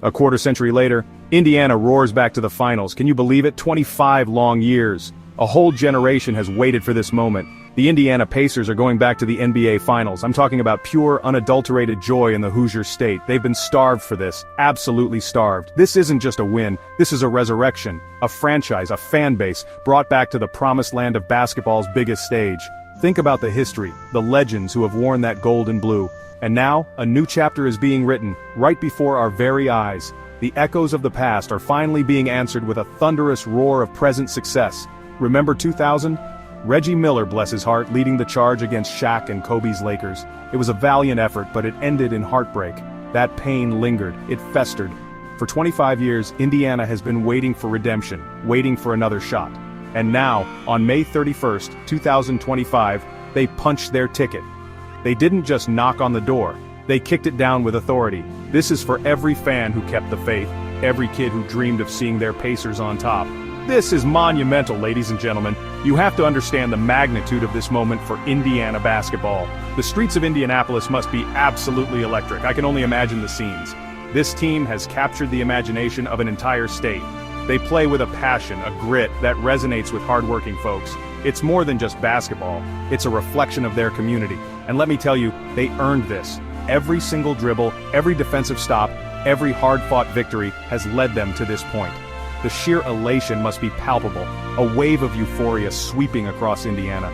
A quarter century later, Indiana roars back to the finals. Can you believe it? 25 long years. A whole generation has waited for this moment. The Indiana Pacers are going back to the NBA Finals. I'm talking about pure, unadulterated joy in the Hoosier state. They've been starved for this. Absolutely starved. This isn't just a win. This is a resurrection. A franchise, a fan base, brought back to the promised land of basketball's biggest stage. Think about the history, the legends who have worn that gold and blue. And now, a new chapter is being written, right before our very eyes. The echoes of the past are finally being answered with a thunderous roar of present success. Remember 2000? Reggie Miller, bless his heart, leading the charge against Shaq and Kobe's Lakers. It was a valiant effort, but it ended in heartbreak. That pain lingered, it festered. For 25 years, Indiana has been waiting for redemption, waiting for another shot. And now, on May 31st, 2025, they punched their ticket. They didn't just knock on the door, they kicked it down with authority. This is for every fan who kept the faith, every kid who dreamed of seeing their Pacers on top. This is monumental, ladies and gentlemen. You have to understand the magnitude of this moment for Indiana basketball. The streets of Indianapolis must be absolutely electric. I can only imagine the scenes. This team has captured the imagination of an entire state. They play with a passion, a grit that resonates with hardworking folks. It's more than just basketball. It's a reflection of their community. And let me tell you, they earned this. Every single dribble, every defensive stop, every hard-fought victory has led them to this point. The sheer elation must be palpable, a wave of euphoria sweeping across Indiana.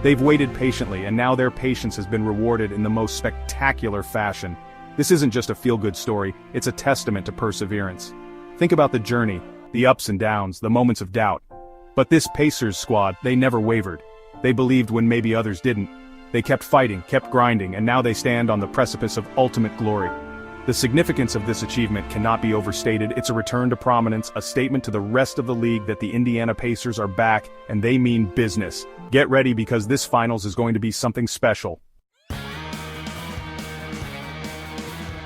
They've waited patiently, and now their patience has been rewarded in the most spectacular fashion. This isn't just a feel-good story, it's a testament to perseverance. Think about the journey, the ups and downs, the moments of doubt. But this Pacers squad, they never wavered. They believed when maybe others didn't. They kept fighting, kept grinding, and now they stand on the precipice of ultimate glory. The significance of this achievement cannot be overstated. It's a return to prominence, a statement to the rest of the league that the Indiana Pacers are back, and they mean business. Get ready because this finals is going to be something special.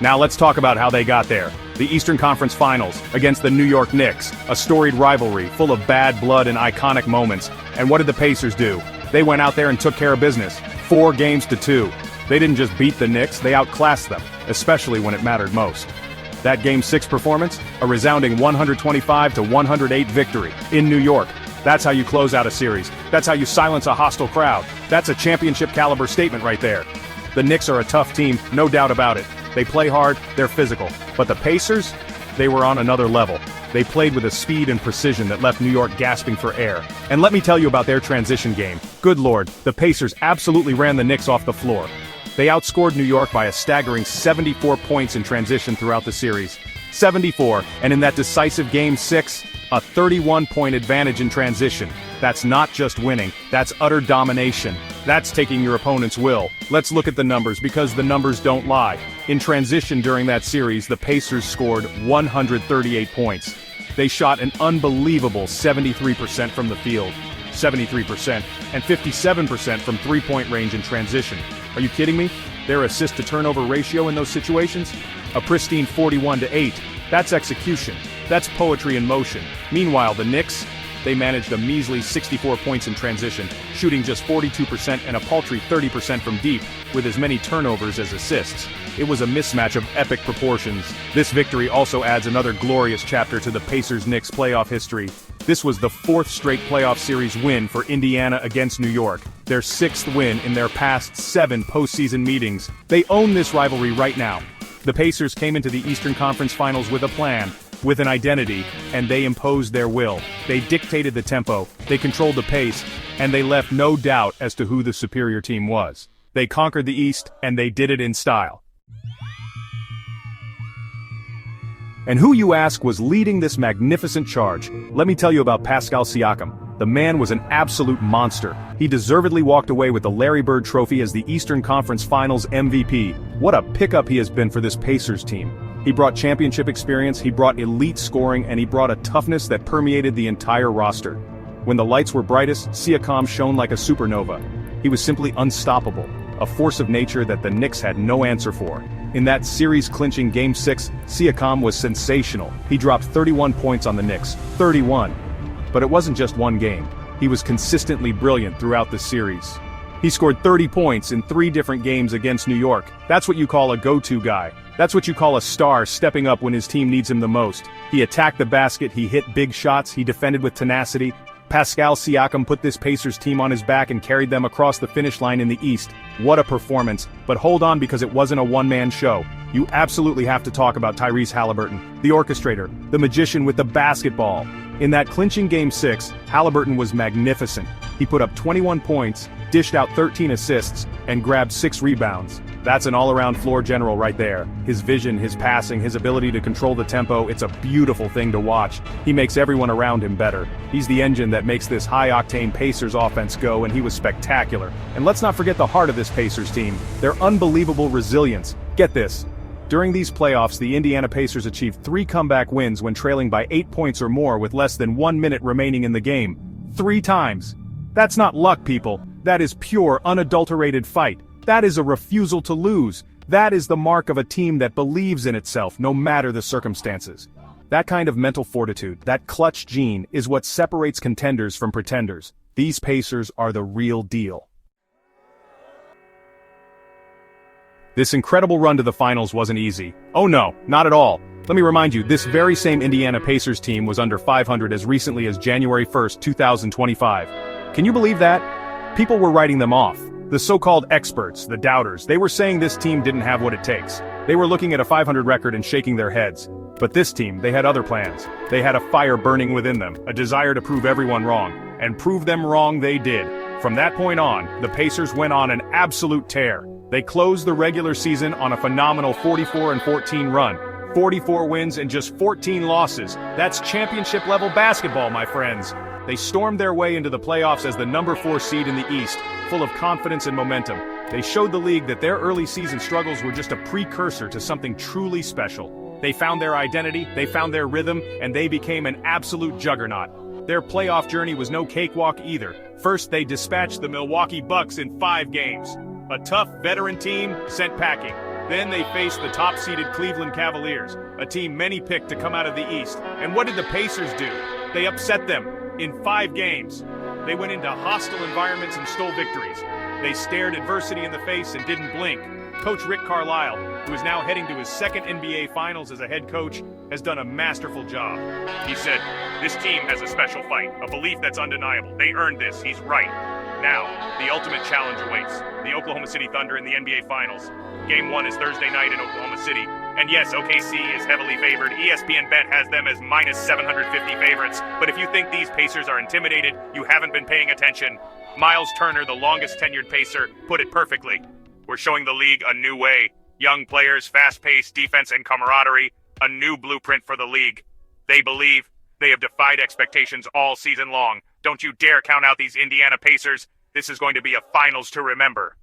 Now let's talk about how they got there. The Eastern Conference Finals, against the New York Knicks, a storied rivalry, full of bad blood and iconic moments. And what did the Pacers do? They went out there and took care of business. 4-2. They didn't just beat the Knicks, they outclassed them, especially when it mattered most. That Game 6 performance? A resounding 125-108 victory, in New York. That's how you close out a series. That's how you silence a hostile crowd. That's a championship-caliber statement right there. The Knicks are a tough team, no doubt about it. They play hard, they're physical. But the Pacers? They were on another level. They played with a speed and precision that left New York gasping for air. And let me tell you about their transition game. Good lord, the Pacers absolutely ran the Knicks off the floor. They outscored New York by a staggering 74 points in transition throughout the series. 74, and in that decisive Game 6, a 31-point advantage in transition. That's not just winning, that's utter domination. That's taking your opponent's will. Let's look at the numbers because the numbers don't lie. In transition during that series, the Pacers scored 138 points. They shot an unbelievable 73% from the field, 73%, and 57% from three-point range in transition. Are you kidding me? Their assist-to-turnover ratio in those situations? A pristine 41-8. That's execution. That's poetry in motion. Meanwhile, the Knicks, they managed a measly 64 points in transition, shooting just 42% and a paltry 30% from deep, with as many turnovers as assists. It was a mismatch of epic proportions. This victory also adds another glorious chapter to the Pacers-Knicks playoff history. This was the fourth straight playoff series win for Indiana against New York, their sixth win in their past 7 postseason meetings. They own this rivalry right now. The Pacers came into the Eastern Conference Finals with a plan, with an identity, and they imposed their will. They dictated the tempo, they controlled the pace, and they left no doubt as to who the superior team was. They conquered the East, and they did it in style. And who, you ask, was leading this magnificent charge? Let me tell you about Pascal Siakam. The man was an absolute monster. He deservedly walked away with the Larry Bird Trophy as the Eastern Conference Finals MVP. What a pickup he has been for this Pacers team. He brought championship experience, he brought elite scoring, and he brought a toughness that permeated the entire roster. When the lights were brightest, Siakam shone like a supernova. He was simply unstoppable, a force of nature that the Knicks had no answer for. In that series-clinching Game 6, Siakam was sensational. He dropped 31 points on the Knicks. 31. But it wasn't just one game. He was consistently brilliant throughout the series. He scored 30 points in 3 different games against New York. That's what you call a go-to guy. That's what you call a star stepping up when his team needs him the most. He attacked the basket, he hit big shots, he defended with tenacity. Pascal Siakam put this Pacers team on his back and carried them across the finish line in the East. What a performance. But hold on, because it wasn't a one-man show. You absolutely have to talk about Tyrese Haliburton, the orchestrator, the magician with the basketball. In that clinching Game 6, Haliburton was magnificent. He put up 21 points, dished out 13 assists, and grabbed 6 rebounds. That's an all-around floor general right there. His vision, his passing, his ability to control the tempo, it's a beautiful thing to watch. He makes everyone around him better. He's the engine that makes this high-octane Pacers offense go, and he was spectacular. And let's not forget the heart of this Pacers team, their unbelievable resilience. Get this. During these playoffs, the Indiana Pacers achieved 3 comeback wins when trailing by 8 points or more with less than 1 minute remaining in the game. 3 times. That's not luck, people. That is pure, unadulterated fight. That is a refusal to lose. That is the mark of a team that believes in itself, no matter the circumstances. That kind of mental fortitude, that clutch gene, is what separates contenders from pretenders. These Pacers are the real deal. This incredible run to the finals wasn't easy. Oh no, not at all. Let me remind you, this very same Indiana Pacers team was under 500 as recently as January 1st, 2025. Can you believe that? People were writing them off. The so-called experts, the doubters, they were saying this team didn't have what it takes. They were looking at a 500 record and shaking their heads. But this team, they had other plans. They had a fire burning within them, a desire to prove everyone wrong. And prove them wrong they did. From that point on, the Pacers went on an absolute tear. They closed the regular season on a phenomenal 44-14 run. 44 wins and just 14 losses. That's championship-level basketball, my friends. They stormed their way into the playoffs as the number 4 seed in the East, full of confidence and momentum. They showed the league that their early season struggles were just a precursor to something truly special. They found their identity, they found their rhythm, and they became an absolute juggernaut. Their playoff journey was no cakewalk either. First, they dispatched the Milwaukee Bucks in 5 games. A tough veteran team sent packing. Then they faced the top-seeded Cleveland Cavaliers, a team many picked to come out of the East. And what did the Pacers do? They upset them in 5 games. They went into hostile environments and stole victories. They stared adversity in the face and didn't blink. Coach Rick Carlisle, who is now heading to his 2nd NBA Finals as a head coach, has done a masterful job. He said, "This team has a special fight, a belief that's undeniable. They earned this, he's right. Now, the ultimate challenge awaits, the Oklahoma City Thunder in the NBA Finals. Game 1 is Thursday night in Oklahoma City. And yes, OKC is heavily favored. ESPN Bet has them as minus 750 favorites. But if you think these Pacers are intimidated, you haven't been paying attention. Miles Turner, the longest tenured Pacer, put it perfectly. We're showing the league a new way. Young players, fast-paced defense and camaraderie. A new blueprint for the league. They believe. They have defied expectations all season long. Don't you dare count out these Indiana Pacers. This is going to be a finals to remember."